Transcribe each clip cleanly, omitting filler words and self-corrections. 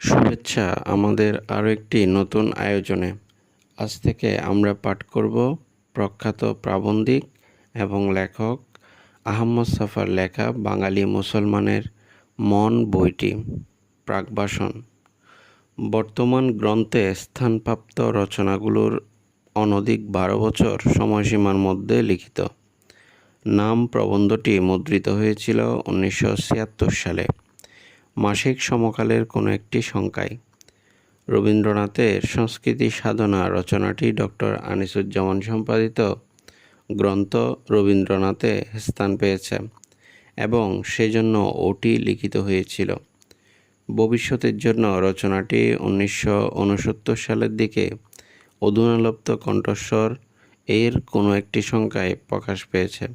শুভেচ্ছা আমাদের আরও একটি নতুন আয়োজনে। আজ থেকে আমরা পাঠ করব প্রখ্যাত প্রাবন্ধিক এবং লেখক আহমদ ছফার লেখা বাঙালি মুসলমানের মন বইটি প্রাকভাষণ। বর্তমান গ্রন্থে স্থানপ্রাপ্ত রচনাগুলোর অনধিক 12 বছর সময়সীমার মধ্যে লিখিত। নাম প্রবন্ধটি মুদ্রিত হয়েছিল 1976 সালে মাসিক সমকালের কোনো একটি সংখ্যায়। রবীন্দ্রনাথের সংস্কৃতি সাধনা রচনাটি ডক্টর আনিসুজ্জামান সম্পাদিত গ্রন্থ রবীন্দ্রনাথে স্থান পেয়েছে এবং সেজন্য ওটি লিখিত হয়েছিল। ভবিষ্যতের জন্য রচনাটি 1969 সালের দিকে অধুনালুপ্ত কণ্ঠস্বর এর কোনো একটি সংখ্যায় প্রকাশ পেয়েছে।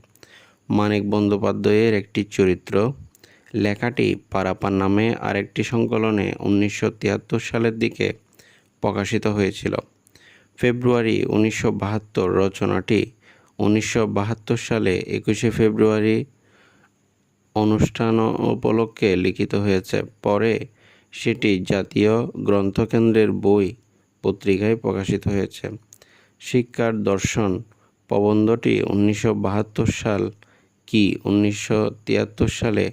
মানিক বন্দ্যোপাধ্যায়ের একটি চরিত্র লেখাটি পারাপার নামে আরেকটি সংকলনে 1973 সালের দিকে প্রকাশিত হয়েছিল। ফেব্রুয়ারি 1972 রচনাটি 1972 সালে 21শে ফেব্রুয়ারি অনুষ্ঠান উপলক্ষে লিখিত হয়েছে। পরে সেটি জাতীয় গ্রন্থকেন্দ্রের বই পত্রিকায় প্রকাশিত হয়েছে। শিক্ষার দর্শন প্রবন্ধটি 1972 সাল কি 1973 সালে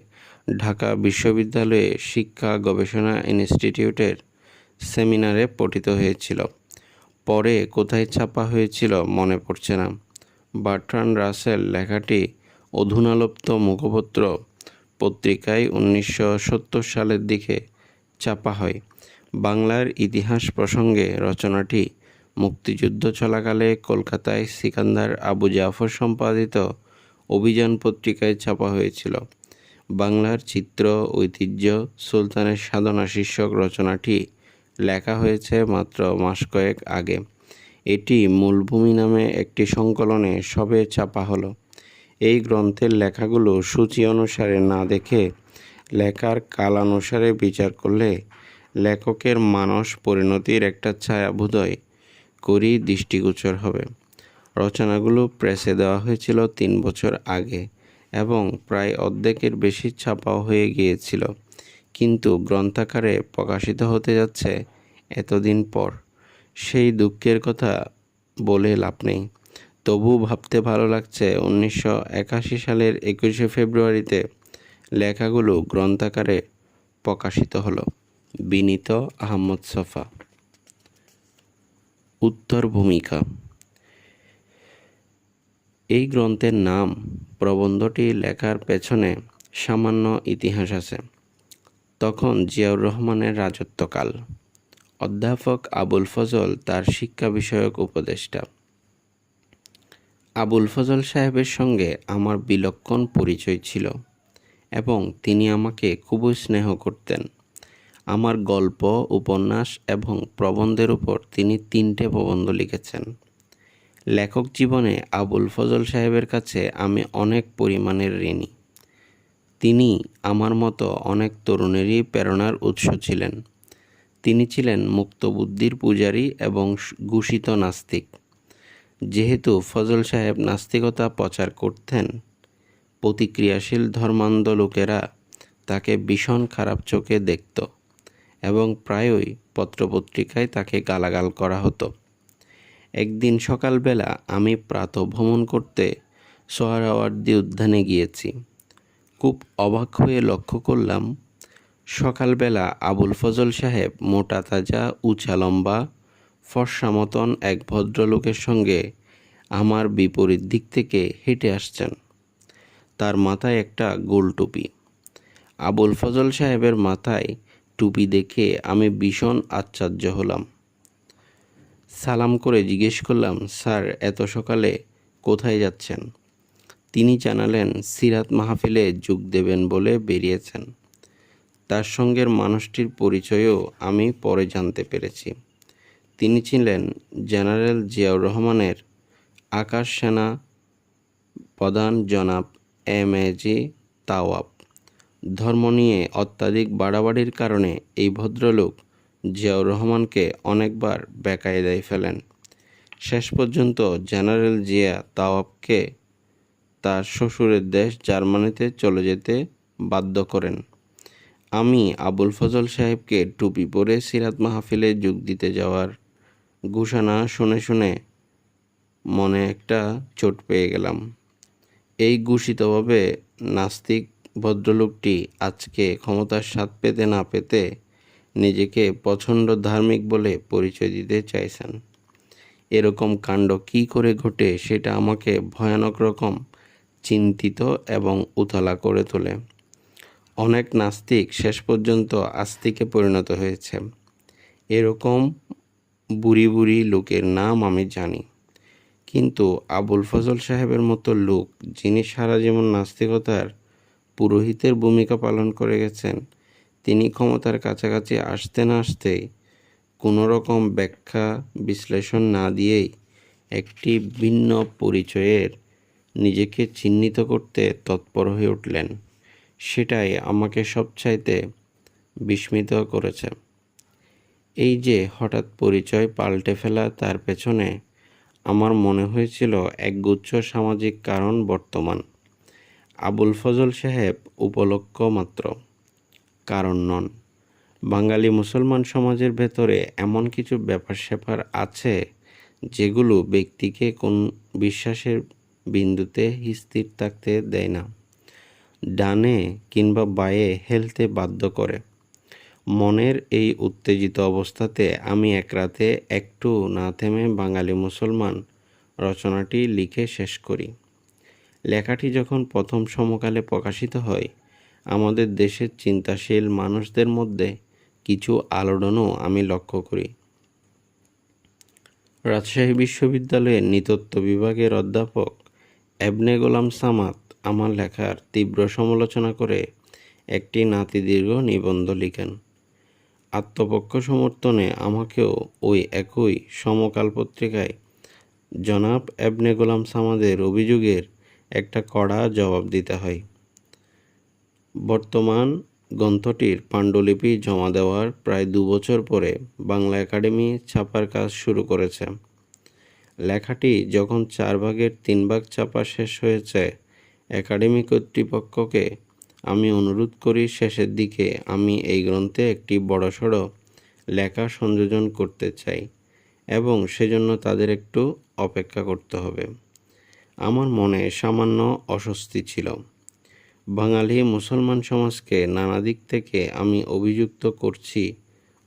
ঢাকা বিশ্ববিদ্যালয়ে শিক্ষা গবেষণা ইনস্টিটিউটের সেমিনারে পঠিত হয়েছিল। পরে কোথায় ছাপা হয়েছিল মনে পড়ছে না। বার্ট্রান্ড রাসেল লেখাটি অধুনালুপ্ত মুখপত্র পত্রিকায় 1970 সালের দিকে ছাপা হয়। বাংলার ইতিহাস প্রসঙ্গে রচনাটি মুক্তিযুদ্ধ চলাকালে কলকাতায় সিকান্দার আবু জাফর সম্পাদিত অভিযান পত্রিকায় ছাপা হয়েছিল। বাংলার চিত্র ঐতিহ্য সুলতানের সাধনা শীর্ষক রচনাটি লেখা হয়েছে মাত্র মাস কয়েক আগে। এটি মূলভূমি নামে একটি সংকলনে সবে ছাপা হলো। এই গ্রন্থের লেখাগুলো সূচি অনুসারে না দেখে লেখার কালানুসারে বিচার করলে লেখকের মানস পরিণতির একটা ছায়া বোধহয় করেই দৃষ্টিগোচর হবে। রচনাগুলো প্রেসে দেওয়া হয়েছিল 3 বছর আগে এবং প্রায় অর্ধেকের বেশি ছাপাও হয়ে গিয়েছিল, কিন্তু গ্রন্থাকারে প্রকাশিত হতে যাচ্ছে এতদিন পর। সেই দুঃখের কথা বলে লাভ নেই। তবু ভাবতে ভালো লাগছে 1981 সালের 21শে ফেব্রুয়ারিতে লেখাগুলো গ্রন্থাকারে প্রকাশিত হলো। বিনীত আহমদ ছফা। উত্তর ভূমিকা। এই গ্রন্থের নাম প্রবন্ধটি লেখার পেছনে সামান্য ইতিহাস আছে। তখন জিয়াউর রহমানের রাজত্বকাল। অধ্যাপক আবুল ফজল তার শিক্ষা বিষয়ক উপদেষ্টা। আবুল ফজল সাহেবের সঙ্গে আমার বিলক্ষণ পরিচয় ছিল এবং তিনি আমাকে খুবই স্নেহ করতেন। আমার গল্প, উপন্যাস এবং প্রবন্ধের উপর তিনি 3টে প্রবন্ধ লিখেছেন। লেখক জীবনে আবুল ফজল সাহেবের কাছে আমি অনেক পরিমাণের ঋণী। তিনি আমার মতো অনেক তরুণেরই প্রেরণার উৎস ছিলেন। তিনি ছিলেন মুক্তবুদ্ধির পূজারী এবং ঘোষিত নাস্তিক। যেহেতু ফজল সাহেব নাস্তিকতা প্রচার করতেন, প্রতিক্রিয়াশীল ধর্মান্ধ লোকেরা তাকে ভীষণ খারাপ চোখে দেখত এবং প্রায়ই পত্রপত্রিকায় তাকে গালাগাল করা হতো। একদিন সকালবেলা আমি প্রাতঃভ্রমণ করতে সোহরাওয়ার্দী উদ্যানে গিয়েছি। খুব অবাক হয়ে লক্ষ্য করলাম, সকালবেলা আবুল ফজল সাহেব মোটা তাজা উঁচা লম্বা ফর্সা মতন এক ভদ্রলোকের সঙ্গে আমার বিপরীত দিক থেকে হেঁটে আসছেন। তার মাথায় একটা গোল টুপি। আবুল ফজল সাহেবের মাথায় টুপি দেখে আমি ভীষণ আশ্চর্য হলাম। সালাম করে জিজ্ঞেস করলাম, স্যার, এত সকালে কোথায় যাচ্ছেন? তিনি জানালেন সিরাত মাহফিলে যোগ দেবেন বলে বেরিয়েছেন। তার সঙ্গের মানুষটির পরিচয়ও আমি পরে জানতে পেরেছি। তিনি ছিলেন জেনারেল জিয়াউর রহমানের আকাশ সেনা প্রধান জনাব এম.এ.জি. তাওয়াব। ধর্ম নিয়ে অত্যাধিক বাড়াবাড়ির কারণে এই ভদ্রলোক জিয়াউর রহমানকে অনেকবার বেকায়দায় ফেলেন। শেষ পর্যন্ত জেনারেল জিয়া তাওয়াবকে তার শ্বশুরের দেশ জার্মানিতে চলে যেতে বাধ্য করেন। আমি আবুল ফজল সাহেবকে টুপি পরে সিরাত মাহফিলে যোগ দিতে যাওয়ার ঘোষণা শুনে শুনে মনে একটা চোট পেয়ে গেলাম। এই ঘোষিতভাবে নাস্তিক ভদ্রলোকটি আজকে ক্ষমতার স্বাদ পেতে না পেতে নিজেকে প্রচণ্ড ধার্মিক বলে পরিচয় দিতে চাইছেন। এরকম কাণ্ড কী করে ঘটে সেটা আমাকে ভয়ানক রকম চিন্তিত এবং উতলা করে তোলে। অনেক নাস্তিক শেষ পর্যন্ত আস্তিকে পরিণত হয়েছে। এরকম বুড়ি বুড়ি লোকের নাম আমি জানি, কিন্তু আবুল ফজল সাহেবের মতো লোক, যিনি সারা জীবন নাস্তিকতার পুরোহিতের ভূমিকা পালন করে গেছেন, তিনি ক্ষমতার কাছাকাছি আসতে না আসতেই কোনো রকম ব্যাখ্যা বিশ্লেষণ না দিয়েই একটি ভিন্ন পরিচয়ের নিজেকে চিহ্নিত করতে তৎপর হয়ে উঠলেন, সেটাই আমাকে সবচাইতে বিস্মিত করেছে। এই যে হঠাৎ পরিচয় পাল্টে ফেলা, তার পেছনে আমার মনে হয়েছিল একগুচ্ছ সামাজিক কারণ বর্তমান। আবুল ফজল সাহেব উপলক্ষ মাত্র, কারণ নন। বাঙালি মুসলমান সমাজের ভেতরে এমন কিছু ব্যাপার স্যাপার আছে যেগুলো ব্যক্তিকে কোন বিশ্বাসের বিন্দুতে স্থির থাকতে দেয় না, ডানে কিংবা বাঁয়ে হেলতে বাধ্য করে। মনের এই উত্তেজিত অবস্থাতে আমি এক রাতে একটু না থেমে বাঙালি মুসলমান রচনাটি লিখে শেষ করি। লেখাটি যখন প্রথম সমকালে প্রকাশিত হয়, আমাদের দেশের চিন্তাশীল মানুষদের মধ্যে কিছু আলোড়নও আমি লক্ষ্য করি। রাজশাহী বিশ্ববিদ্যালয়ের নৃতত্ব বিভাগের অধ্যাপক এবনে গোলাম সামাদ আমার লেখার তীব্র সমালোচনা করে একটি নাতিদীর্ঘ নিবন্ধ লিখেন। আত্মপক্ষ সমর্থনে আমাকেও ওই একই সমকাল পত্রিকায় জনাব এবনে গোলাম সামাদের অভিযোগের একটা কড়া জবাব দিতে হয়। বর্তমান গ্রন্থটির পাণ্ডুলিপি জমা দেওয়ার প্রায় 2 বছর পরে বাংলা একাডেমি ছাপার কাজ শুরু করেছে। লেখাটি যখন 4 ভাগের 3 ভাগ ছাপা শেষ হয়েছে, একাডেমি কর্তৃপক্ষকে আমি অনুরোধ করি শেষের দিকে আমি এই গ্রন্থে একটি বড়সড় লেখা সংযোজন করতে চাই এবং সেজন্য তাদের একটু অপেক্ষা করতে হবে। আমার মনে সামান্য অস্বস্তি ছিল। বাঙালি মুসলমান সমাজকে নানা দিক থেকে আমি অভিযুক্ত করছি,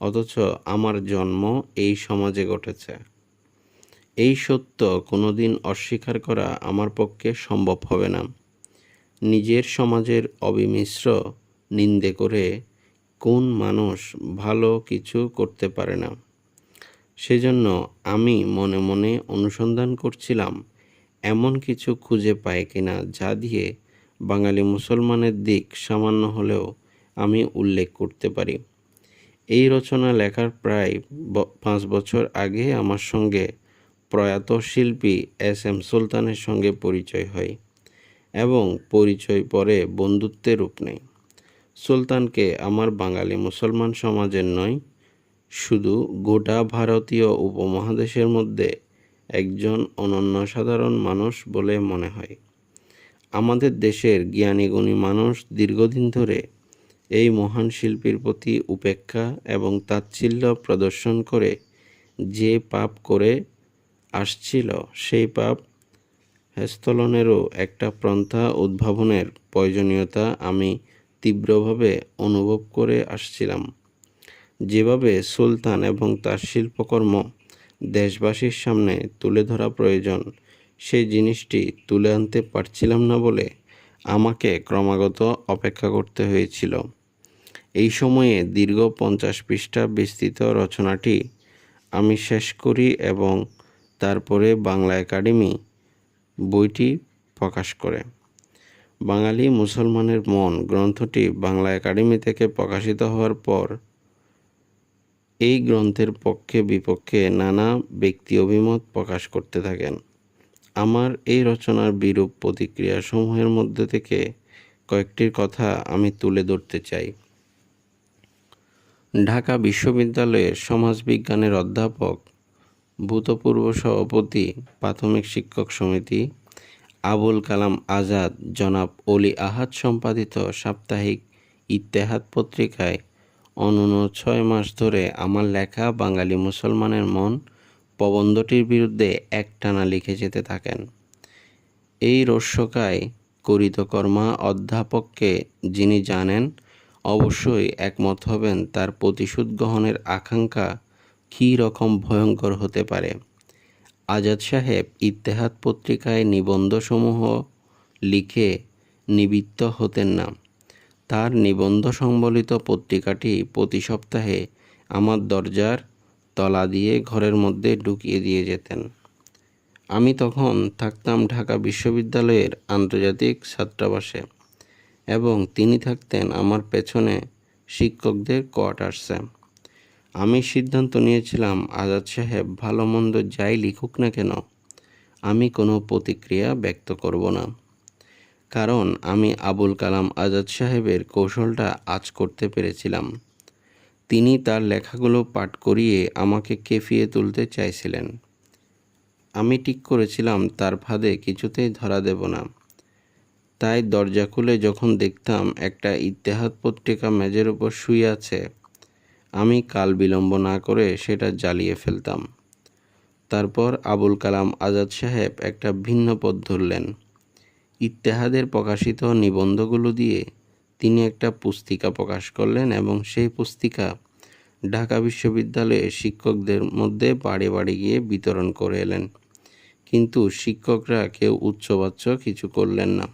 অথচ আমার জন্ম এই সমাজে ঘটেছে। এই সত্য কোনোদিন অস্বীকার করা আমার পক্ষে সম্ভব হবে না। নিজের সমাজের অবিমিশ্র নিন্দে করে কোন মানুষ ভালো কিছু করতে পারে না? সেজন্য আমি মনে মনে অনুসন্ধান করছিলাম এমন কিছু খুঁজে পাই কিনা যা দিয়ে বাঙালি মুসলমানের দিক সামান্য হলেও আমি উল্লেখ করতে পারি। এই রচনা লেখার প্রায় 5 বছর আগে আমার সঙ্গে প্রয়াত শিল্পী এস.এম. সুলতানের সঙ্গে পরিচয় হয় এবং পরিচয় পরে বন্ধুত্বের রূপ নেয়। সুলতানকে আমার বাঙালি মুসলমান সমাজের নয়, শুধু গোটা ভারতীয় উপমহাদেশের মধ্যে একজন অনন্য সাধারণ মানুষ বলে মনে হয়। আমাদের দেশের জ্ঞানীগুণী মানুষ দীর্ঘদিন ধরে এই মহান শিল্পীর প্রতি উপেক্ষা এবং তাচ্ছিল্য প্রদর্শন করে যে পাপ করে আসছিল, সেই পাপ স্থলনেরও একটা পন্থা উদ্ভাবনের প্রয়োজনীয়তা আমি তীব্রভাবে অনুভব করে আসছিলাম। যেভাবে সুলতান এবং তার শিল্পকর্ম দেশবাসীর সামনে তুলে ধরা প্রয়োজন, সেই জিনিসটি তুলে আনতে পারছিলাম না বলে আমাকে ক্রমাগত অপেক্ষা করতে হয়েছিল। এই সময়ে দীর্ঘ 50 পৃষ্ঠা বিস্তৃত রচনাটি আমি শেষ করি এবং তারপরে বাংলা একাডেমি বইটি প্রকাশ করে। বাঙালি মুসলমানের মন গ্রন্থটি বাংলা একাডেমি থেকে প্রকাশিত হওয়ার পর এই গ্রন্থের পক্ষে বিপক্ষে নানা ব্যক্তি অভিমত প্রকাশ করতে থাকেন। আমার এই রচনার বিরূপ প্রতিক্রিয়াসমূহের মধ্যে থেকে কয়েকটির কথা আমি তুলে ধরতে চাই। ঢাকা বিশ্ববিদ্যালয়ের সমাজবিজ্ঞানের অধ্যাপক, ভূতপূর্ব সভাপতি প্রাথমিক শিক্ষক সমিতি আবুল কালাম আজাদ জনাব অলি আহাদ সম্পাদিত সাপ্তাহিক ইত্তেহাদ পত্রিকায় অনূন্য 6 মাস ধরে আমার লেখা বাঙালি মুসলমানের মন প্রবন্ধটির বিরুদ্ধে একটানা লিখে যেতে থাকেন। এই রস্যকায় করিতকর্মা অধ্যাপককে যিনি জানেন, অবশ্যই একমত হবেন তার প্রতিশোধ গ্রহণের আকাঙ্ক্ষা কী রকম ভয়ঙ্কর হতে পারে। আজাদ সাহেব ইত্তেহাদ পত্রিকায় নিবন্ধসমূহ লিখে নিবৃত্ত হতেন না। তার নিবন্ধ সংবলিত পত্রিকাটি প্রতি সপ্তাহে আমার দরজার তলা দিয়ে ঘরের মধ্যে ঢুকিয়ে দিয়ে যেতেন। আমি তখন থাকতাম ঢাকা বিশ্ববিদ্যালয়ের আন্তর্জাতিক ছাত্রাবাসে এবং তিনি থাকতেন আমার পেছনে শিক্ষকদের কোয়ার্টার্সে। আমি সিদ্ধান্ত নিয়েছিলাম আজাদ সাহেব ভালো মন্দ যাই লিখুক না কেন আমি কোনো প্রতিক্রিয়া ব্যক্ত করব না, কারণ আমি আবুল কালাম আজাদ সাহেবের কৌশলটা আঁচ করতে পেরেছিলাম। তিনি তার লেখাগুলো পাঠ করিয়ে আমাকে খেপিয়ে তুলতে চাইছিলেন। আমি ঠিক করেছিলাম তার ফাঁদে কিছুতেই ধরা দেব না। তাই দরজা খুলে যখন দেখতাম একটা ইত্তেহাদ পত্রিকা মেজের উপর শুয়ে আছে, আমি কাল বিলম্ব না করে সেটা জ্বালিয়ে ফেলতাম। তারপর আবুল কালাম আজাদ সাহেব একটা ভিন্ন পথ ধরলেন। ইত্তেহাদের প্রকাশিত নিবন্ধগুলো দিয়ে তিনি একটা পুস্তিকা প্রকাশ করলেন এবং সেই পুস্তিকা ঢাকা বিশ্ববিদ্যালয়ের শিক্ষকদের মধ্যে বাড়ি বাড়ি গিয়ে বিতরণ করে এলেন। কিন্তু শিক্ষকরা কেউ উচ্চবাচ্য কিছু করলেন না।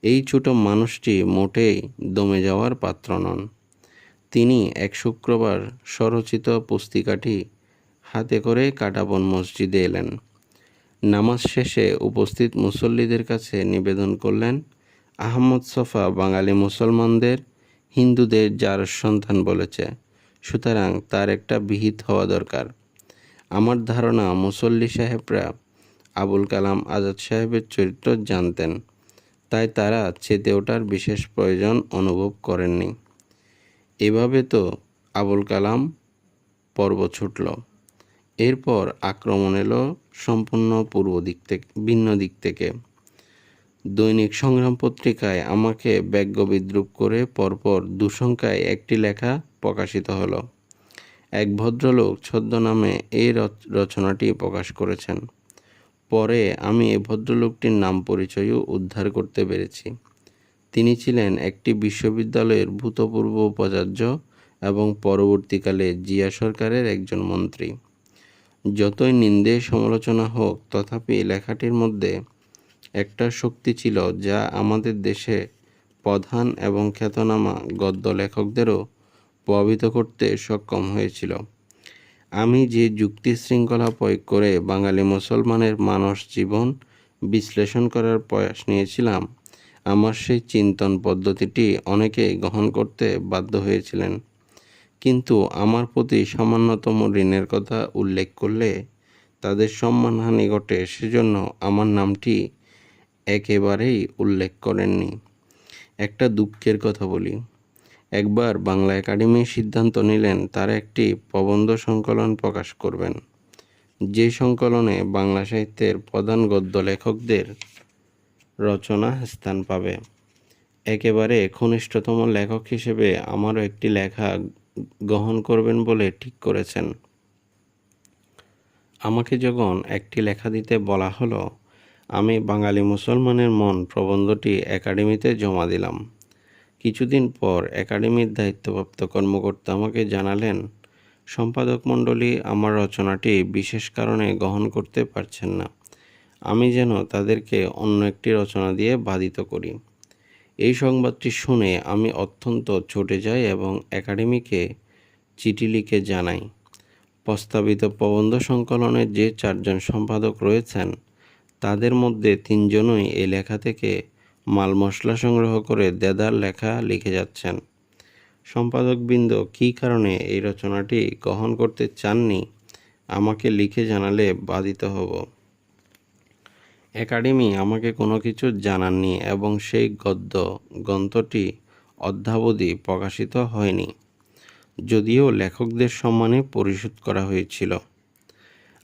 এই ছোট মানুষটি মোটেই দমে যাওয়ার পাত্র নন। তিনি এক শুক্রবার স্বরচিত পুস্তিকাটি হাতে করে কাটাবন মসজিদে এলেন। নামাজ শেষে উপস্থিত মুসল্লিদের কাছে নিবেদন করলেন, আহমদ ছফা বাঙালি মুসলমানদের হিন্দুদের যার সন্তান বলেছে, সুতরাং তার একটা বিহিত হওয়া দরকার। আমার ধারণা মুসল্লি সাহেবরা আবুল কালাম আজাদ সাহেবের চরিত্র জানতেন, তাই তারা চেতে ওঠার বিশেষ প্রয়োজন অনুভব করেননি। এভাবে তো আবুল কালাম পর্ব ছুটল। এরপর আক্রমণ এলো সম্পূর্ণ ভিন্ন দিক থেকে। দৈনিক সংগ্রাম পত্রিকায় আমাকে ব্যঙ্গ বিদ্রূপ করে পরপর 2 সংখ্যায় একটি লেখা প্রকাশিত হলো। এক ভদ্রলোক ছদ্মনামে এই রচনাটি প্রকাশ করেছেন। পরে আমি এই ভদ্রলোকটির নাম পরিচয়ও উদ্ধার করতে পেরেছি। তিনি ছিলেন একটি বিশ্ববিদ্যালয়ের ভূতপূর্ব উপাচার্য এবং পরবর্তীকালে জিয়া সরকারের একজন মন্ত্রী। যতই নিন্দে সমালোচনা হোক, তথাপি লেখাটির মধ্যে একটা শক্তি ছিল যা আমাদের দেশে প্রধান এবং খ্যাতনামা গদ্য লেখকদেরও প্রভাবিত করতে সক্ষম হয়েছিল। আমি যে যুক্তি শৃঙ্খলা প্রয়োগ করে বাঙালি মুসলমানের মানস জীবন বিশ্লেষণ করার প্রয়াস নিয়েছিলাম, আমার সেই চিন্তন পদ্ধতিটি অনেকেই গ্রহণ করতে বাধ্য হয়েছিলেন। কিন্তু আমার প্রতি সামান্যতম ঋণের কথা উল্লেখ করলে তাদের সম্মানহানি ঘটে, সেজন্য আমার নামটি একেবারেই উল্লেখ করেননি। একটা দুঃখের কথা বলি। একবার বাংলা একাডেমি সিদ্ধান্ত নিলেন তারা একটি প্রবন্ধ সংকলন প্রকাশ করবেন, যে সংকলনে বাংলা সাহিত্যের প্রধান গদ্য লেখকদের রচনা স্থান পাবে। একেবারে ঘনিষ্ঠতম লেখক হিসেবে আমারও একটি লেখা গ্রহণ করবেন বলে ঠিক করেছেন। আমাকে যখন একটি লেখা দিতে বলা হলো, আমি বাঙালি মুসলমানের মন প্রবন্ধটি একাডেমিতে জমা দিলাম। কিছুদিন পর একাডেমির দায়িত্বপ্রাপ্ত কর্মকর্তা আমাকে জানালেন, সম্পাদক মণ্ডলী আমার রচনাটি বিশেষ কারণে গ্রহণ করতে পারছেন না। আমি যেন তাদেরকে অন্য একটি রচনা দিয়ে বাধিত করি। এই সংবাদটি শুনে আমি অত্যন্ত চটে যাই এবং একাডেমিকে চিঠি লিখে জানাই, প্রস্তাবিত প্রবন্ধ সংকলনের যে 4 জন সম্পাদক রয়েছেন, তাদের মধ্যে 3 জনই এই লেখা থেকে মাল মশলা সংগ্রহ করে দেদার লেখা লিখে যাচ্ছেন। সম্পাদকবৃন্দ কী কারণে এই রচনাটি গ্রহণ করতে চাননি, আমাকে লিখে জানালে বাধিত হব। একাডেমি আমাকে কোনো কিছু জানাননি এবং সেই গ্রন্থটি অদ্যাবধি প্রকাশিত হয়নি, যদিও লেখকদের সম্মানে পরিশোধ করা হয়েছিল।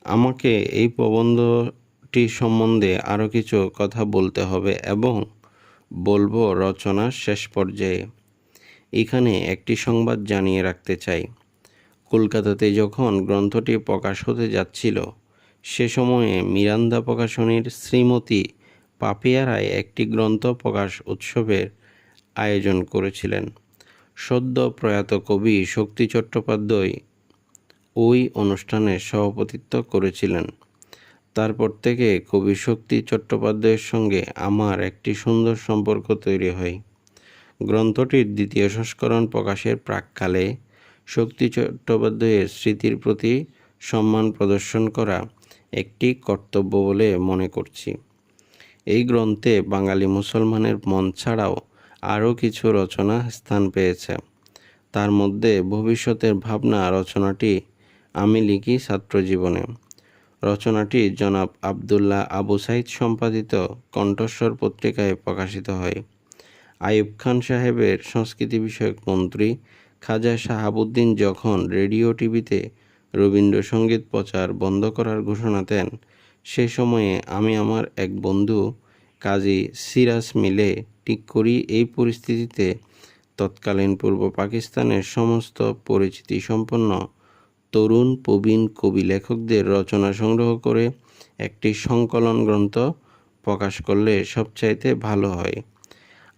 আমাকে এই প্রবন্ধটি সম্বন্ধে আরও কিছু কথা বলতে হবে এবং বলবো রচনার শেষ পর্যায়ে। এখানে একটি সংবাদ জানিয়ে রাখতে চাই। কলকাতাতে যখন গ্রন্থটি প্রকাশ হতে যাচ্ছিল, সে সময়ে মিরান্দা প্রকাশনীর শ্রীমতী পাপিয়া রায় একটি গ্রন্থ প্রকাশ উৎসবের আয়োজন করেছিলেন। সদ্য প্রয়াত কবি শক্তি চট্টোপাধ্যায় ওই অনুষ্ঠানে সভাপতিত্ব করেছিলেন। তারপর থেকে কবি শক্তি চট্টোপাধ্যায়ের সঙ্গে আমার একটি সুন্দর সম্পর্ক তৈরি হয়। গ্রন্থটির দ্বিতীয় সংস্করণ প্রকাশের প্রাক্কালে শক্তি চট্টোপাধ্যায়ের স্মৃতির প্রতি সম্মান প্রদর্শন করা একটি কর্তব্য বলে মনে করছি। এই গ্রন্থে বাঙালি মুসলমানের মন ছাড়াও আরও কিছু রচনা স্থান পেয়েছে। তার মধ্যে ভবিষ্যতের ভাবনা রচনাটি আমি লিখি ছাত্রজীবনে। রচনাটি জনাব আবদুল্লাহ আবু সাইদ সম্পাদিত কণ্ঠস্বর পত্রিকায় প্রকাশিত হয়। আইয়ুব খান সাহেবের সংস্কৃতি বিষয়ক মন্ত্রী খাজা শাহাবুদ্দিন যখন রেডিও টিভিতে রবীন্দ্রসঙ্গীত প্রচার বন্ধ করার ঘোষণা দেন, সে সময়ে আমি আমার এক বন্ধু কাজী সিরাজ মিলে ঠিক করি এই পরিস্থিতিতে তৎকালীন পূর্ব পাকিস্তানের সমস্ত পরিচিতিসম্পন্ন তরুণ প্রবীণ কবি লেখকদের রচনা সংগ্রহ করে একটি সংকলন গ্রন্থ প্রকাশ করলে সবচাইতে ভালো হয়।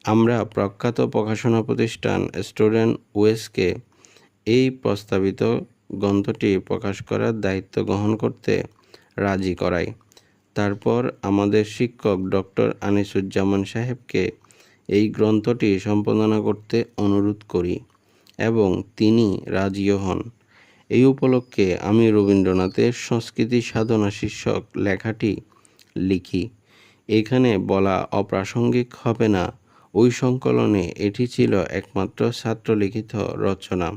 আমরা প্রখ্যাত প্রকাশনা প্রতিষ্ঠান স্টুডেন্ট ওয়েসকে এই প্রস্তাবিত গ্রন্থটি প্রকাশ করার দায়িত্ব গ্রহণ করতে রাজি করাই। তারপর আমাদের শিক্ষক ডক্টর আনিসুজ্জামান সাহেবকে এই গ্রন্থটি সম্পাদনা করতে অনুরোধ করি এবং তিনি রাজিও হন। এই উপলক্ষে আমি রবীন্দ্রনাথের সংস্কৃতি সাধনা শীর্ষক লেখাটি লিখি। এখানে বলা অপ্রাসঙ্গিক হবে না, ওই সংকলনে এটি ছিল একমাত্র ছাত্রলিখিত রচনা।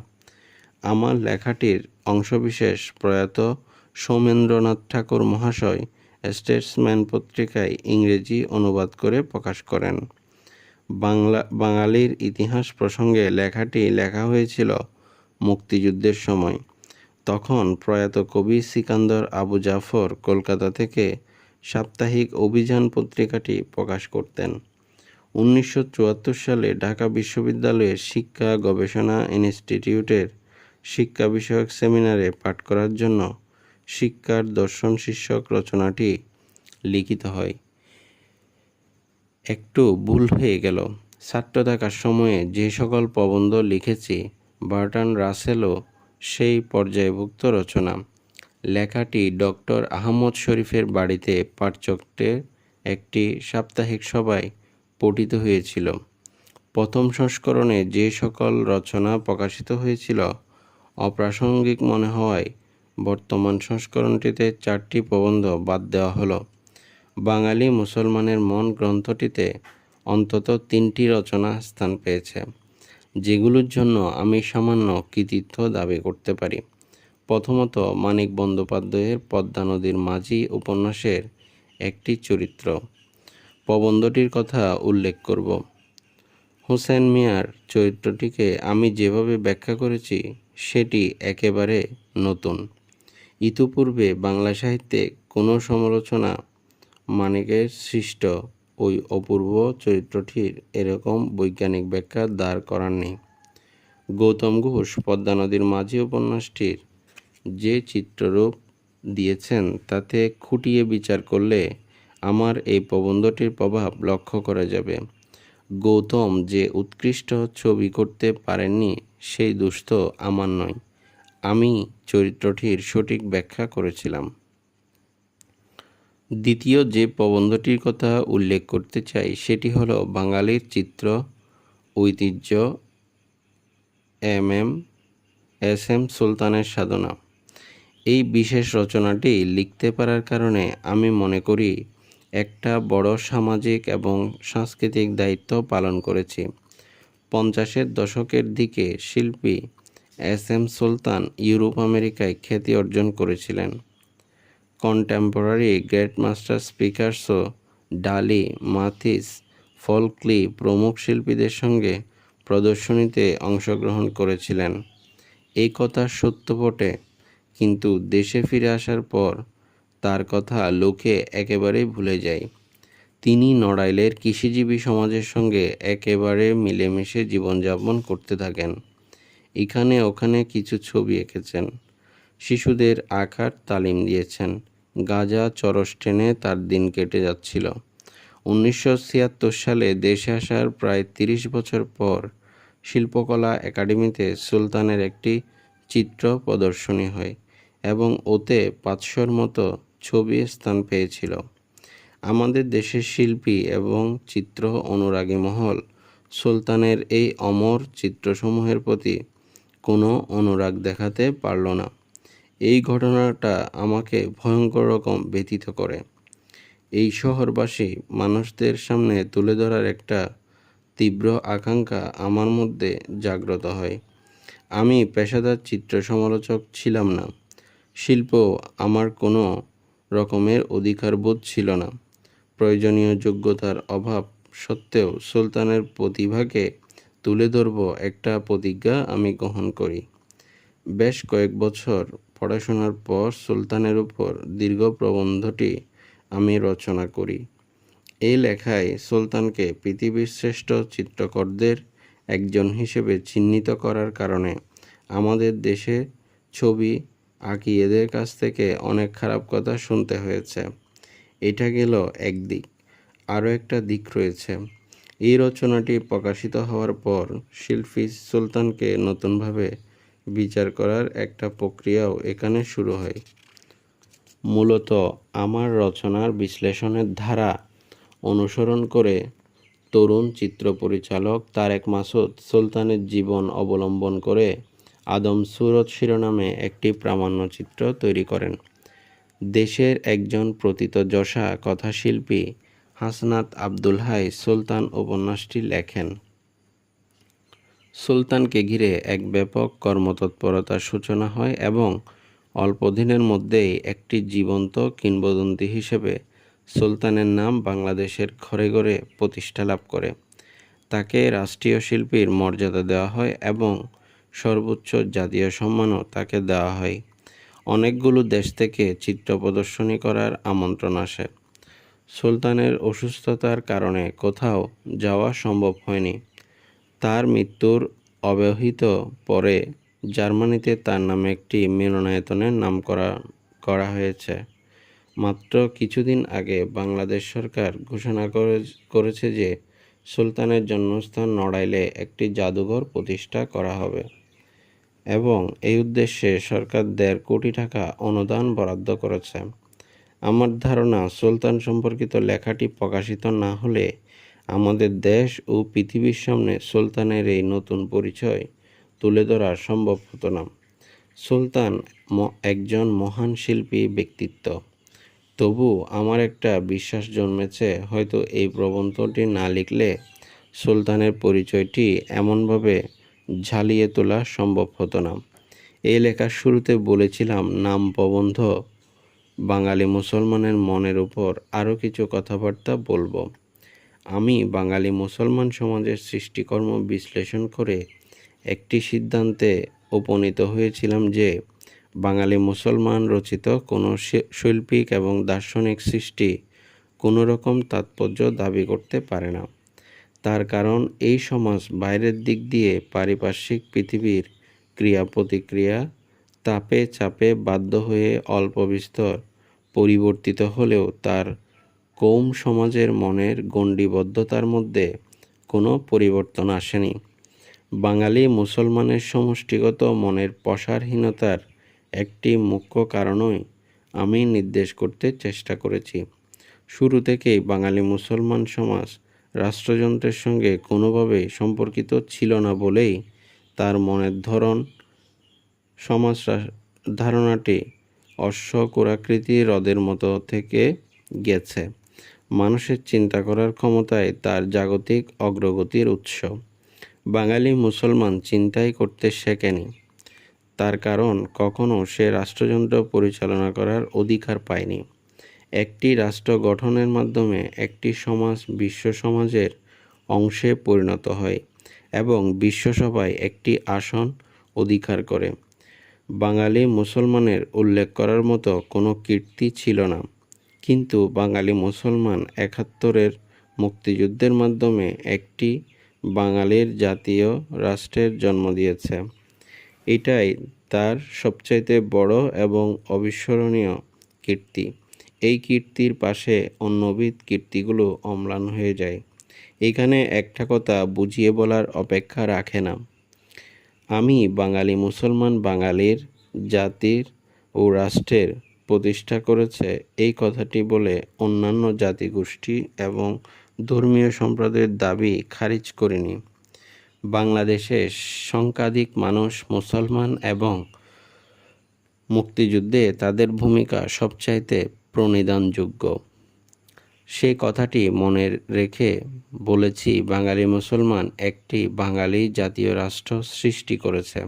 আমার লেখাটির অংশবিশেষ প্রয়াত সৌমেন্দ্রনাথ ঠাকুর মহাশয় স্টেটসম্যান পত্রিকায় ইংরেজি অনুবাদ করে প্রকাশ করেন। বাঙালির ইতিহাস প্রসঙ্গে লেখাটি লেখা হয়েছিল মুক্তিযুদ্ধের সময়। তখন প্রয়াত কবি সিকান্দর আবু জাফর কলকাতা থেকে সাপ্তাহিক অভিযান পত্রিকাটি প্রকাশ করতেন। 1974 সালে ঢাকা বিশ্ববিদ্যালয়ের শিক্ষা গবেষণা ইনস্টিটিউটের শিক্ষা বিষয়ক সেমিনারে পাঠ করার জন্য শিক্ষার দর্শন শীর্ষক রচনাটি লিখিত হয়। একটু ভুল হয়ে গেল। ছাত্র থাকার সময়ে যে সকল প্রবন্ধ লিখেছি, বার্ট্রান্ড রাসেলও সেই পর্যায়ভুক্ত রচনা। লেখাটি ডক্টর আহমদ শরীফের বাড়িতে পাঠচক্রের একটি সাপ্তাহিক সভায় পঠিত হয়েছিল। প্রথম সংস্করণে যে সকল রচনা প্রকাশিত হয়েছিল অপ্রাসঙ্গিক মনে হওয়ায় বর্তমান সংস্করণটিতে 4টি প্রবন্ধ বাদ দেওয়া হলো। বাঙালি মুসলমানের মন গ্রন্থটিতে অন্তত 3টি রচনা স্থান পেয়েছে, যেগুলোর জন্য আমি সামান্য কৃতিত্ব দাবি করতে পারি। প্রথমত, মানিক বন্দ্যোপাধ্যায়ের পদ্মা নদীর মাঝি উপন্যাসের একটি চরিত্র প্রবন্ধটির কথা উল্লেখ করব। হোসেন মিয়ার চরিত্রটিকে আমি যেভাবে ব্যাখ্যা করেছি সেটি একেবারে নতুন। ইতিপূর্বে বাংলা সাহিত্যে কোনো সমালোচনা মানিকের সৃষ্ট ওই অপূর্ব চরিত্রটির এরকম বৈজ্ঞানিক ব্যাখ্যা দাঁড় করাননি। গৌতম ঘোষ পদ্মা নদীর মাঝি উপন্যাসটির যে চিত্ররূপ দিয়েছেন তাতে খুঁটিয়ে বিচার করলে আমার এই প্রবন্ধটির প্রভাব লক্ষ্য করা যাবে। গৌতম যে উৎকৃষ্ট ছবি করতে পারেননি সেই দোষ তো আমার নয়, আমি চরিত্রটির সঠিক ব্যাখ্যা করেছিলাম। দ্বিতীয় যে প্রবন্ধটির কথা উল্লেখ করতে চাই সেটি হলো বাঙালির চিত্র ঐতিহ্য এস এম সুলতানের সাধনা। এই বিশেষ রচনাটি লিখতে পারার কারণে আমি মনে করি একটা বড় সামাজিক এবং সাংস্কৃতিক দায়িত্ব পালন করেছি। 50-এর দশকের দিকে শিল্পী এস.এম. সুলতান ইউরোপ আমেরিকায় খ্যাতি অর্জন করেছিলেন। কন্টেম্পোরারি গ্রেট মাস্টার স্পিকার্সও ডালি, মাথিস, ফলক্লি প্রমুখ শিল্পীদের সঙ্গে প্রদর্শনীতে অংশগ্রহণ করেছিলেন। এই কথা সত্য বটে, কিন্তু দেশে ফিরে আসার পর তার কথা লোকে একেবারেই ভুলে যায়। তিনি নড়াইলের কৃষিজীবী সমাজের সঙ্গে একেবারে মিলেমিশে জীবনযাপন করতে থাকেন। এখানে ওখানে কিছু ছবি এঁকেছেন, শিশুদের আঁকার তালিম দিয়েছেন। গাঁজা চরস টেনে তার দিন কেটে যাচ্ছিল। 1976 সালে দেশে আসার প্রায় 30 বছর পর শিল্পকলা একাডেমিতে সুলতানের একটি চিত্র প্রদর্শনী হয় এবং ওতে 500-র মতো ছবি স্থান পেয়েছিল। আমাদের দেশের শিল্পী এবং চিত্র অনুরাগী মহল সুলতানের এই অমর চিত্রসমূহের প্রতি কোনো অনুরাগ দেখাতে পারল না। এই ঘটনাটা আমাকে ভয়ঙ্কর রকম ব্যথিত করে। এই শহরবাসী মানুষদের সামনে তুলে ধরার একটা তীব্র আকাঙ্ক্ষা আমার মধ্যে জাগ্রত হয়। আমি পেশাদার চিত্র সমালোচক ছিলাম না, শিল্প আমার কোনো রকমের অধিকারবোধ ছিল না। প্রয়োজনীয় যোগ্যতার অভাব সত্ত্বেও সুলতানের প্রতিভাকে তুলে ধরব একটা প্রতিজ্ঞা আমি গ্রহণ করি। বেশ কয়েক বছর পড়াশোনার পর সুলতানের উপর দীর্ঘ প্রবন্ধটি আমি রচনা করি। এই লেখায় সুলতানকে পৃথিবীর শ্রেষ্ঠ চিত্রকরদের একজন হিসেবে চিহ্নিত করার কারণে আমাদের দেশে ছবি আঁকি এদের কাছ থেকে অনেক খারাপ কথা শুনতে হয়েছে। এটা গেল একদিক। আরও একটা দিক রয়েছে। এই রচনাটি প্রকাশিত হওয়ার পর শিল্পী সুলতানকে নতুনভাবে বিচার করার একটা প্রক্রিয়াও এখানে শুরু হয়। মূলত আমার রচনার বিশ্লেষণের ধারা অনুসরণ করে তরুণ চিত্র পরিচালক তারেক মাসুদ সুলতানের জীবন অবলম্বন করে আদম সুরত শিরোনামে একটি প্রামাণ্যচিত্র তৈরি করেন। দেশের একজন প্রথিতযশা কথাশিল্পী হাসনাত আব্দুল হাই সুলতান উপন্যাসটি লেখেন। সুলতানকে ঘিরে এক ব্যাপক কর্মতৎপরতার সূচনা হয় এবং অল্প দিনের মধ্যেই একটি জীবন্ত কিংবদন্তি হিসেবে সুলতানের নাম বাংলাদেশের ঘরে ঘরে প্রতিষ্ঠা লাভ করে। তাকে রাষ্ট্রীয় শিল্পীর মর্যাদা দেওয়া হয় এবং সর্বোচ্চ জাতীয় সম্মানও তাকে দেওয়া হয়। অনেকগুলো দেশ থেকে চিত্র প্রদর্শনী করার আমন্ত্রণ আসে। সুলতানের অসুস্থতার কারণে কোথাও যাওয়া সম্ভব হয়নি। তার মৃত্যুর অব্যবহিত পরে জার্মানিতে তার নামে একটি মিলনায়তনের নামকরণ করা হয়েছে। মাত্র কিছুদিন আগে বাংলাদেশ সরকার ঘোষণা করেছে যে সুলতানের জন্মস্থান নড়াইলে একটি জাদুঘর প্রতিষ্ঠা করা হবে এবং এই উদ্দেশ্যে সরকার 1.5 কোটি টাকা অনুদান বরাদ্দ করেছে। আমার ধারণা সুলতান সম্পর্কিত লেখাটি প্রকাশিত না হলে আমাদের দেশ ও পৃথিবীর সামনে সুলতানের এই নতুন পরিচয় তুলে ধরা সম্ভব হতো না। সুলতান একজন মহান শিল্পী ব্যক্তিত্ব। তবু আমার একটা বিশ্বাস জন্মেছে, হয়তো এই প্রবন্ধটি না লিখলে সুলতানের পরিচয়টি এমনভাবে ঝালিয়ে তোলা সম্ভব হতো না। এই লেখার শুরুতে বলেছিলাম নাম প্রবন্ধ বাঙালি মুসলমানের মনের উপর আরও কিছু কথাবার্তা বলবো। আমি বাঙালি মুসলমান সমাজের সৃষ্টিকর্ম বিশ্লেষণ করে একটি সিদ্ধান্তে উপনীত হয়েছিলাম যে বাঙালি মুসলমান রচিত কোনো শৈল্পিক এবং দার্শনিক সৃষ্টি কোনো রকম তাৎপর্য দাবি করতে পারে না। তার কারণ এই সমাজ বাইরের দিক দিয়ে পারিপার্শ্বিক পৃথিবীর ক্রিয়া প্রতিক্রিয়া তাপে চাপে বাধ্য হয়ে অল্প বিস্তর পরিবর্তিত হলেও তার কৌম সমাজের মনের গণ্ডিবদ্ধতার মধ্যে কোনো পরিবর্তন আসেনি। বাঙালি মুসলমানের সমষ্টিগত মনের প্রসারহীনতার একটি মুখ্য কারণই আমি নির্দেশ করতে চেষ্টা করেছি। শুরু থেকেই বাঙালি মুসলমান সমাজ রাষ্ট্রযন্ত্রের সঙ্গে কোনোভাবেই সম্পর্কিত ছিল না বলেই তার মনের সমাজ ধারণাটি অশ্বক্ষুরাকৃতি হ্রদের মতো থেকে গেছে। মানুষের চিন্তা করার ক্ষমতায় তার জাগতিক অগ্রগতির উৎস। বাঙালি মুসলমান চিন্তাই করতে শেখেনি, তার কারণ কখনো সে রাষ্ট্রযন্ত্র পরিচালনা করার অধিকার পায়নি। একটি রাষ্ট্র গঠনের মাধ্যমে একটি সমাজ বিশ্ব সমাজের অংশে পরিণত হয় এবং বিশ্বসভায় একটি আসন অধিকার করে। বাঙালি মুসলমানের উল্লেখ করার মতো কোনো কীর্তি ছিল না। কিন্তু বাঙালি মুসলমান ৭১-এর মুক্তিযুদ্ধের মাধ্যমে একটি বাঙালির জাতীয় রাষ্ট্রের জন্ম দিয়েছে। এটাই তার সবচাইতে বড় এবং অবিস্মরণীয় কীর্তি। এই কীর্তির পাশে অন্যবিধ কীর্তিগুলো অম্লান হয়ে যায়। এখানে একটা কথা বুঝিয়ে বলার অপেক্ষা রাখে না। আমি বাঙালি মুসলমান বাঙালির জাতির ও রাষ্ট্রের প্রতিষ্ঠা করেছে এই কথাটি বলে অন্যান্য জাতিগোষ্ঠী এবং ধর্মীয় সম্প্রদায়ের দাবি খারিজ করিনি। বাংলাদেশে সংখ্যাধিক মানুষ মুসলমান এবং মুক্তিযুদ্ধে তাদের ভূমিকা সবচাইতে প্রণিধানযোগ্য। সেই কথাটি মনে রেখে বলেছি বাঙালি মুসলমান একটি বাঙালি জাতীয় রাষ্ট্র সৃষ্টি করেছে।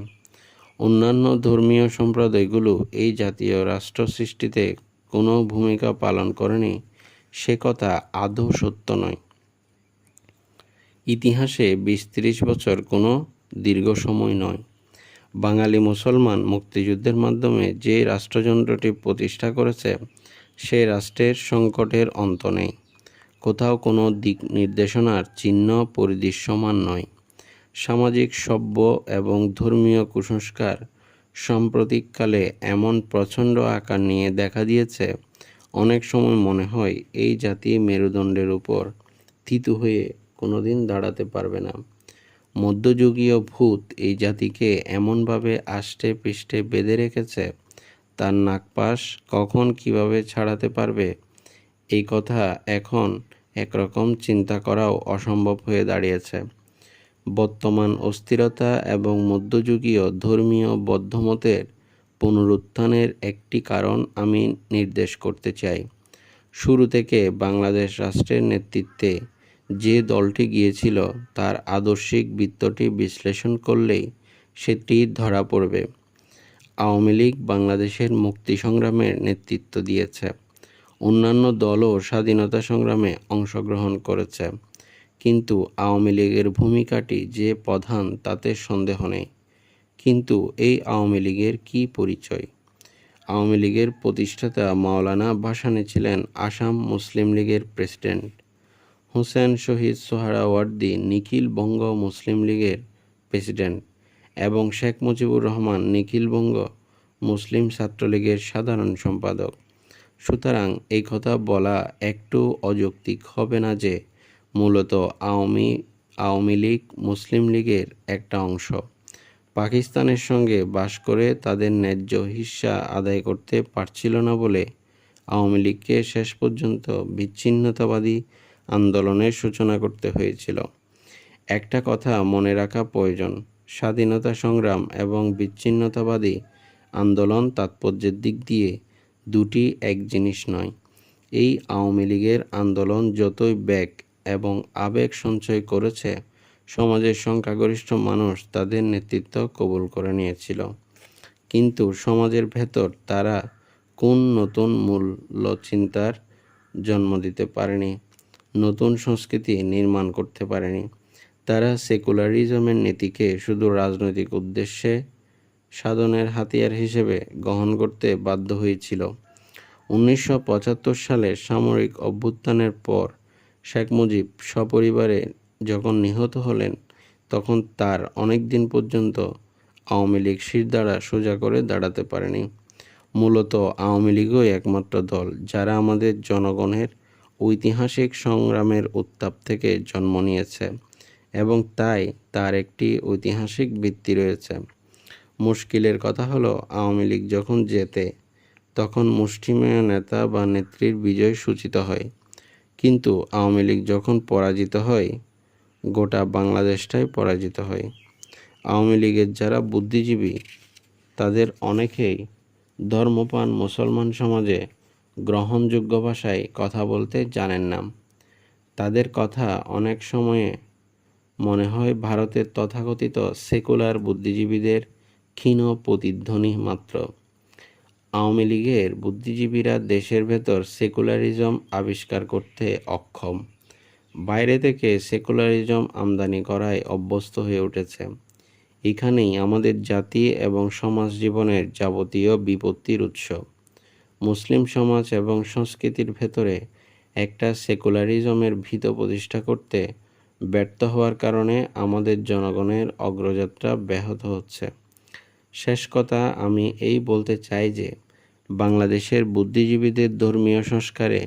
অন্যান্য ধর্মীয় সম্প্রদায়গুলো এই জাতীয় রাষ্ট্র সৃষ্টিতে কোনো ভূমিকা পালন করেনি, সে কথা আদৌ সত্য নয়। ইতিহাসে ২০-৩০ বছর কোনো দীর্ঘ সময় নয়। বাঙালি মুসলমান মুক্তিযুদ্ধের মাধ্যমে যে রাষ্ট্রযন্ত্রটি প্রতিষ্ঠা করেছে সেই রাষ্ট্রের সংকটের অন্ত নেই। কোথাও কোনো দিক নির্দেশনার চিহ্ন পরিদৃশ্যমান নয়। সামাজিক সভ্য এবং ধর্মীয় কুসংস্কার সাম্প্রতিককালে এমন প্রচণ্ড আকার নিয়ে দেখা দিয়েছে, অনেক সময় মনে হয় এই জাতি মেরুদণ্ডের উপর থিতু হয়ে কোনোদিন দাঁড়াতে পারবে না। মধ্যযুগীয় ভূত এই জাতিকে এমনভাবে আষ্টে পৃষ্ঠে বেঁধে রেখেছে, তার নাগপাশ কখন কিভাবে ছাড়াতে পারবে এই কথা এখন একরকম চিন্তা করাও অসম্ভব হয়ে দাঁড়িয়েছে। বর্তমান অস্থিরতা এবং মধ্যযুগীয় ধর্মীয় বদ্ধমতের পুনরুত্থানের একটি কারণ আমি নির্দেশ করতে চাই। শুরু থেকে বাংলাদেশ রাষ্ট্রের নেতৃত্বে যে দলটি গিয়েছিল তার আদর্শিক বৃত্তটি বিশ্লেষণ করলেই সেটি ধরা পড়বে। আওয়ামী লীগ বাংলাদেশের মুক্তি সংগ্রামের নেতৃত্ব দিয়েছে। অন্যান্য দলও স্বাধীনতা সংগ্রামে অংশগ্রহণ করেছে, কিন্তু আওয়ামী লীগের ভূমিকাটি যে প্রধান তাতে সন্দেহ নেই। কিন্তু এই আওয়ামী লীগের কী পরিচয়? আওয়ামী লীগের প্রতিষ্ঠাতা মাওলানা ভাসানী ছিলেন আসাম মুসলিম লীগের প্রেসিডেন্ট। হোসেন শহীদ সোহরাওয়ার্দী নিখিল বঙ্গ মুসলিম লীগের প্রেসিডেন্ট এবং শেখ মুজিবুর রহমান নিখিল বঙ্গ মুসলিম ছাত্রলীগের সাধারণ সম্পাদক। সুতরাং এই কথা বলা একটু অযৌক্তিক হবে না যে মূলত আওয়ামী লীগ মুসলিম লীগের একটা অংশ। পাকিস্তানের সঙ্গে বাস করে তাদের ন্যায্য হিস্সা আদায় করতে পারছিল না বলে আওয়ামী লীগকে শেষ পর্যন্ত বিচ্ছিন্নতাবাদী আন্দোলনের সূচনা করতে হয়েছিল। একটা কথা মনে রাখা প্রয়োজন, স্বাধীনতা সংগ্রাম এবং বিচ্ছিন্নতাবাদী আন্দোলন তাৎপর্যের দিক দিয়ে দুটি এক জিনিস নয়। এই আওয়ামী লীগের আন্দোলন যতই বেগ এবং আবেগ সঞ্চয় করেছে, সমাজের সংখ্যাগরিষ্ঠ মানুষ তাদের নেতৃত্ব কবুল করে নিয়েছিল। কিন্তু সমাজের ভেতর তারা কোন নতুন মূল্যচিন্তার জন্ম দিতে পারেনি, নতুন সংস্কৃতি নির্মাণ করতে পারেনি। তারা সেকুলারিজমের নীতিকে শুধু রাজনৈতিক উদ্দেশ্যে সাধনের হাতিয়ার হিসেবে গ্রহণ করতে বাধ্য হয়েছিল। ১৯৭৫ সালের সামরিক অভ্যুত্থানের পর শেখ মুজিব সপরিবারে যখন নিহত হলেন, তখন তার অনেক দিন পর্যন্ত আওয়ামী লীগ শিরদাঁড়া সোজা করে দাঁড়াতে পারেনি। মূলত আওয়ামী লীগই একমাত্র দল যারা আমাদের জনগণের ঐতিহাসিক সংগ্রামের উত্তাপ থেকে জন্ম নিয়েছে এবং তাই তার একটি ঐতিহাসিক ভিত্তি রয়েছে। মুশকিলের কথা হলো, আওয়ামী লীগ যখন জেতে তখন মুষ্টিমেয় নেতা বা নেত্রীর বিজয় সূচিত হয়, কিন্তু আওয়ামী লীগ যখন পরাজিত হয় গোটা বাংলাদেশটাই পরাজিত হয়। আওয়ামী লীগের যারা বুদ্ধিজীবী তাদের অনেকেই ধর্মপ্রাণ মুসলমান সমাজে গ্রহণযোগ্য ভাষায় কথা বলতে জানেন না। তাদের কথা অনেক সময়ে মনে হয় ভারতের তথাকথিত সেকুলার বুদ্ধিজীবীদের ক্ষীণ প্রতিধ্বনি মাত্র। আওয়ামী লীগের বুদ্ধিজীবীরা দেশের ভেতর সেকুলারিজম আবিষ্কার করতে অক্ষম, বাইরে থেকে সেকুলারিজম আমদানি করায় অভ্যস্ত হয়ে উঠেছে। এখানেই আমাদের জাতি এবং সমাজ জীবনের যাবতীয় বিপত্তির উৎস। মুসলিম সমাজ এবং সংস্কৃতির ভেতরে একটা সেকুলারিজমের ভিত প্রতিষ্ঠা করতে ব্যর্থ হওয়ার কারণে আমাদের জনগণের অগ্রযাত্রা ব্যাহত হচ্ছে। শেষ কথা আমি এই বলতে চাই যে বাংলাদেশের বুদ্ধিজীবীদের ধর্মীয় সংস্কারে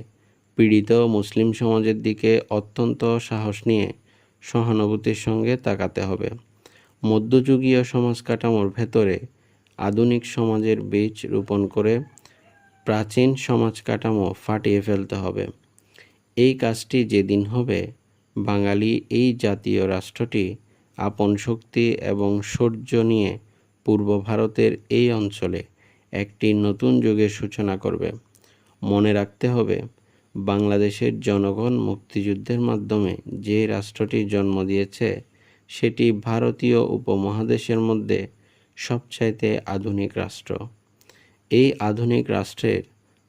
পীড়িত মুসলিম সমাজের দিকে অত্যন্ত সাহস নিয়ে সহানুভূতির সঙ্গে তাকাতে হবে। মধ্যযুগীয় সমাজ কাঠামোর ভেতরে আধুনিক সমাজের বীজ রোপণ করে প্রাচীন সমাজ কাঠামো ফাটিয়ে ফেলতে হবে। এই কাজটি যেদিন হবে, বাঙালি এই জাতীয় রাষ্ট্রটি আপন শক্তি এবং শৌর্য নিয়ে পূর্ব ভারতের এই অঞ্চলে একটি নতুন যুগের সূচনা করবে। মনে রাখতে হবে, বাংলাদেশের জনগণ মুক্তিযুদ্ধের মাধ্যমে যে রাষ্ট্রটি জন্ম দিয়েছে সেটি ভারতীয় উপমহাদেশের মধ্যে সবচাইতে আধুনিক রাষ্ট্র। এই আধুনিক রাষ্ট্রের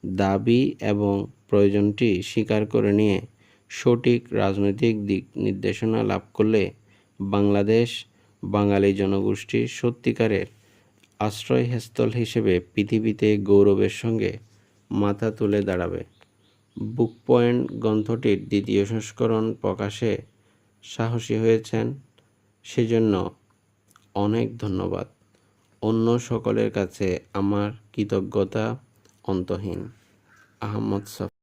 দাবি এবং প্রয়োজনটি স্বীকার করে নিয়ে সঠিক রাজনৈতিক দিক নির্দেশনা লাভ করলে বাংলাদেশ বাঙালি জনগোষ্ঠীর সত্যিকারের আশ্রয়স্থল হিসেবে পৃথিবীতে গৌরবের সঙ্গে মাথা তুলে দাঁড়াবে। বুক পয়েন্ট গ্রন্থটির দ্বিতীয় সংস্করণ প্রকাশে সাহসী হয়েছেন, সেজন্য অনেক ধন্যবাদ। অন্য সকলের কাছে আমার কৃতজ্ঞতা অন্তহীন। আহমদ সফ।